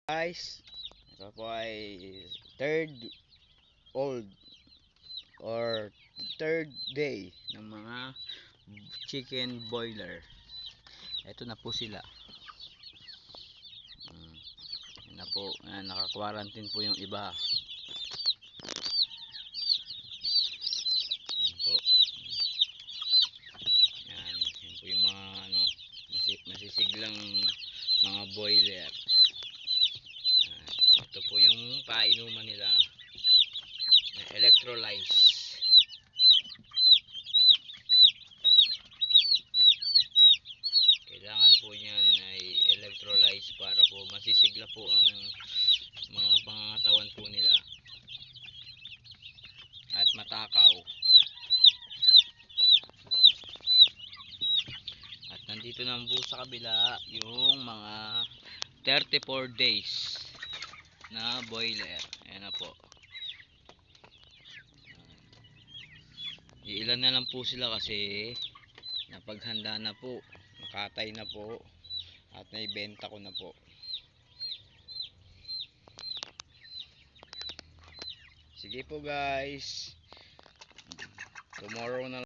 Guys, ito po ay third old or third day ng mga chicken boiler. Ito na po sila. Yan na po, naka-quarantine po yung iba. Yan po. Yan po yung mga masisiglang mga boiler. Ito po yung painuman nila na electrolyze. Kailangan po niyan ay electrolyze para po masisigla po ang mga pangangatawan po nila at matakaw. At nandito naman po sa kabila yung mga 34 days na boiler. Ayan na po. Iilan na lang po sila kasi napaghanda na po, nakatay na po at naibenta ko na po. Sige po guys, tomorrow na